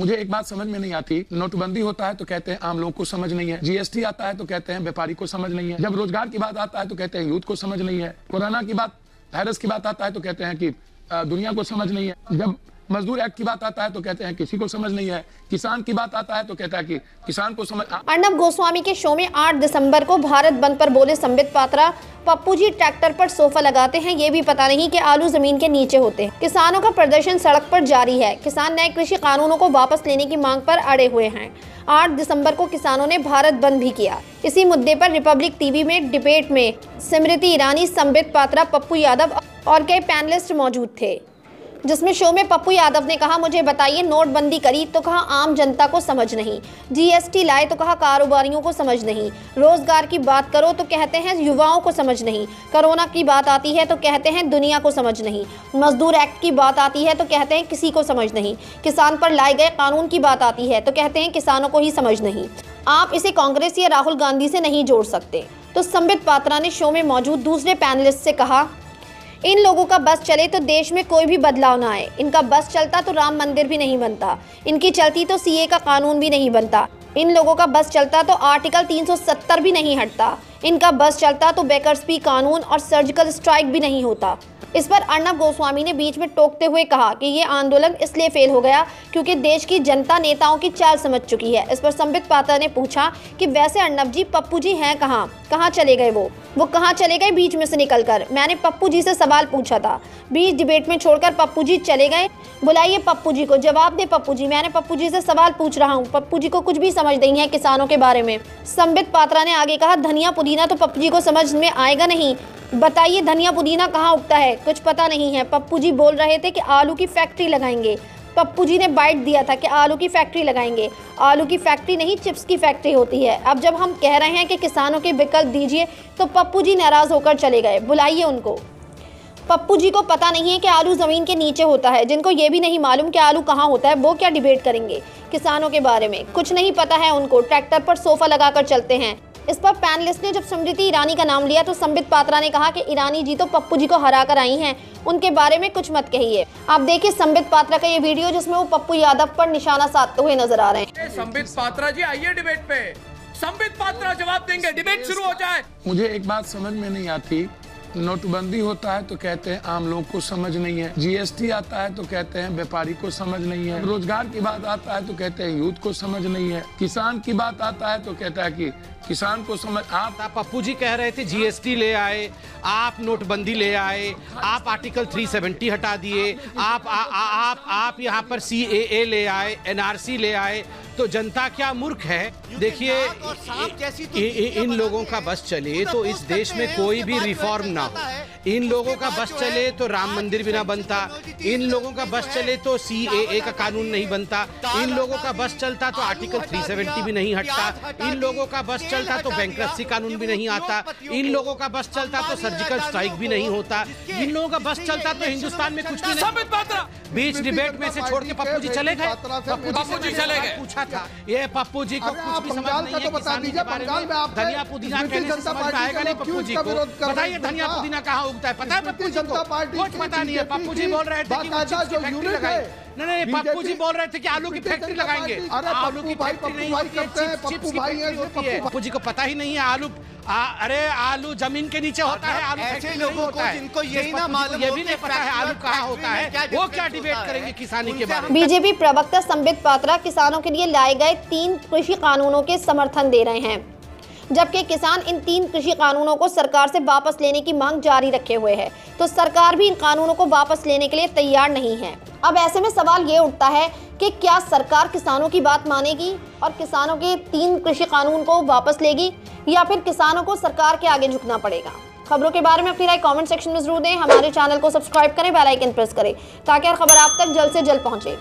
मुझे एक बात समझ में नहीं आती, नोटबंदी होता है तो कहते हैं आम लोगों को समझ नहीं है, जीएसटी आता है तो कहते हैं व्यापारी को समझ नहीं है, जब रोजगार की बात आता है तो कहते हैं यूथ को समझ नहीं है, कोरोना की बात, वायरस की बात आता है तो कहते हैं कि दुनिया को समझ नहीं है, जब मजदूर एक्ट की बात आता है तो कहते हैं किसी को समझ नहीं है, किसान की बात आता है तो कहता है कि किसान को समझ। अर्नब गोस्वामी के शो में 8 दिसंबर को भारत बंद पर बोले संबित पात्रा, पप्पू जी ट्रैक्टर पर सोफा लगाते हैं, ये भी पता नहीं कि आलू जमीन के नीचे होते हैं। किसानों का प्रदर्शन सड़क पर जारी है। किसान नए कृषि कानूनों को वापस लेने की मांग पर अड़े हुए हैं। 8 दिसंबर को किसानों ने भारत बंद भी किया। इसी मुद्दे पर रिपब्लिक टीवी में डिबेट में स्मृति ईरानी, संबित पात्रा, पप्पू यादव और कई पैनलिस्ट मौजूद थे, जिसमें शो में पप्पू यादव ने कहा, मुझे बताइए नोटबंदी करी तो कहा आम जनता को समझ नहीं, जीएसटी लाए तो कहा कारोबारियों को समझ नहीं, रोजगार की बात करो तो कहते हैं युवाओं को समझ नहीं, कोरोना की बात आती है तो कहते हैं दुनिया को समझ नहीं, मजदूर एक्ट की बात आती है तो कहते हैं किसी को समझ नहीं, किसान पर लाए गए कानून की बात आती है तो कहते हैं किसानों को ही समझ नहीं। आप इसे कांग्रेस या राहुल गांधी से नहीं जोड़ सकते। तो संबित पात्रा ने शो में मौजूद दूसरे पैनलिस्ट से कहा, इन लोगों का बस चले तो देश में कोई भी बदलाव ना आए। इनका बस चलता तो राम मंदिर भी नहीं बनता, इनकी चलती तो सीए का कानून भी नहीं बनता, इन लोगों का बस चलता तो आर्टिकल 370 भी नहीं हटता, इनका बस चलता तो बेकर्स कानून और सर्जिकल स्ट्राइक भी नहीं होता। इस पर अर्नब गोस्वामी ने बीच में टोकते हुए कहा कि ये आंदोलन इसलिए फेल हो गया क्योंकि देश की जनता नेताओं की चाल समझ चुकी है। इस पर संबित पात्रा ने पूछा कि वैसे अर्नब जी, पप्पू जी हैं कहाँ चले गए? वो कहाँ चले गए बीच में से निकलकर? मैंने पप्पू जी से सवाल पूछा था, बीच डिबेट में छोड़कर पप्पू जी चले गए। बुलाइए पप्पू जी को, जवाब दे पप्पू जी, मैंने पप्पू जी से सवाल पूछ रहा हूँ। पप्पू जी को कुछ भी समझ नहीं है किसानों के बारे में। संबित पात्रा ने आगे कहा, धनिया पुदीना तो पप्पू जी को समझ में आएगा नहीं, बताइए धनिया पुदीना कहाँ उगता है? कुछ पता नहीं है। पप्पू जी बोल रहे थे कि आलू की फैक्ट्री लगाएंगे। पप्पू जी ने बाइट दिया था कि आलू की फैक्ट्री लगाएंगे। आलू की फैक्ट्री नहीं, चिप्स की फैक्ट्री होती है। अब जब हम कह रहे हैं कि किसानों के विकल्प दीजिए तो पप्पू जी नाराज होकर चले गए। बुलाइए उनको। पप्पू जी को पता नहीं है कि आलू जमीन के नीचे होता है। जिनको ये भी नहीं मालूम कि आलू कहाँ होता है, वो क्या डिबेट करेंगे किसानों के बारे में? कुछ नहीं पता है उनको, ट्रैक्टर पर सोफा लगाकर चलते हैं। इस पर पैनलिस्ट ने जब स्मृति ईरानी का नाम लिया तो संबित पात्रा ने कहा कि ईरानी जी तो पप्पू जी को हरा कर आई हैं, उनके बारे में कुछ मत कहिए। आप देखिए संबित पात्रा का ये वीडियो जिसमें वो पप्पू यादव पर निशाना साधते हुए नजर आ रहे हैं। संबित पात्रा जी आइए डिबेट पे, संबित पात्रा जवाब देंगे, डिबेट शुरू हो जाए। मुझे एक बात समझ में नहीं आती, नोटबंदी होता है तो कहते हैं आम लोग को समझ नहीं है, जीएसटी आता है तो कहते हैं व्यापारी को समझ नहीं है, रोजगार की बात आता है तो कहते हैं यूथ को समझ नहीं है, किसान की बात आता है तो कहता है कि किसान को समझ। आप पप्पू जी कह रहे थे जीएसटी ले आए, आप नोटबंदी ले आए, आप आर्टिकल 370 हटा दिए, आप यहाँ पर CAA ले आए, NRC ले आए, तो जनता क्या मूर्ख है? देखिए, इन लोगों का बस चले तो इस देश में कोई भी रिफॉर्म ना हो, इन लोगों का बस चले तो राम मंदिर भी ना बनता, इन लोगों का बस चले तो CAA का कानून नहीं बनता, इन लोगों का बस चलता तो आर्टिकल 370 भी नहीं हटता, इन लोगों का बस चलता तो बैंक्रप्सी कानून भी नहीं आता, इन लोगों का बस चलता तो सर्जिकल स्ट्राइक भी नहीं होता, इन लोगों का बस चलता तो हिंदुस्तान में कुछ भी नहीं। बीच डिबेट में से छोड़ के पप्पू जी चले गए। पप्पू जी चले गए, पूछा था ये पप्पू जी को कुछ भी समझ नहीं है किसानी के बारे में। धनिया पुदीना कहने से समझ में आएगा नहीं पप्पू जी को? बताइए धनिया पुदीना कहाँ उगता है, पता है पप्पू जी को? कुछ पता नहीं है। पप्पू जी बोल रहे थे कि फैक्ट्री लगाएंगे। नहीं, पप्पू जी बोल रहे थे कि आलू की फैक्ट्री लगाएंगे। आलू की फैक्ट्री नहीं होती है, चिप्स की फैक्ट्री होती है। पप्पू जी को पता ही नहीं है आलू, अरे आलू जमीन के नीचे होता है, आलू ऐसे लोगों को जिनको यही ना मालूम, ये भी नहीं पता है आलू कहाँ होता है, वो क्या डिबेट करेंगे किसानी के बारे में? बीजेपी प्रवक्ता संबित पात्रा किसानों के लिए लाए गए 3 कृषि कानूनों के समर्थन दे रहे हैं, जबकि किसान इन 3 कृषि कानूनों को सरकार से वापस लेने की मांग जारी रखे हुए है। तो सरकार भी इन कानूनों को वापस लेने के लिए तैयार नहीं है। अब ऐसे में सवाल ये उठता है कि क्या सरकार किसानों की बात मानेगी और किसानों के 3 कृषि कानून को वापस लेगी, या फिर किसानों को सरकार के आगे झुकना पड़ेगा? खबरों के बारे में अपनी राय कमेंट सेक्शन में जरूर दें। हमारे चैनल को सब्सक्राइब करें, बेल आइकन प्रेस करें ताकि हर खबर आप तक जल्द से जल्द पहुंचे।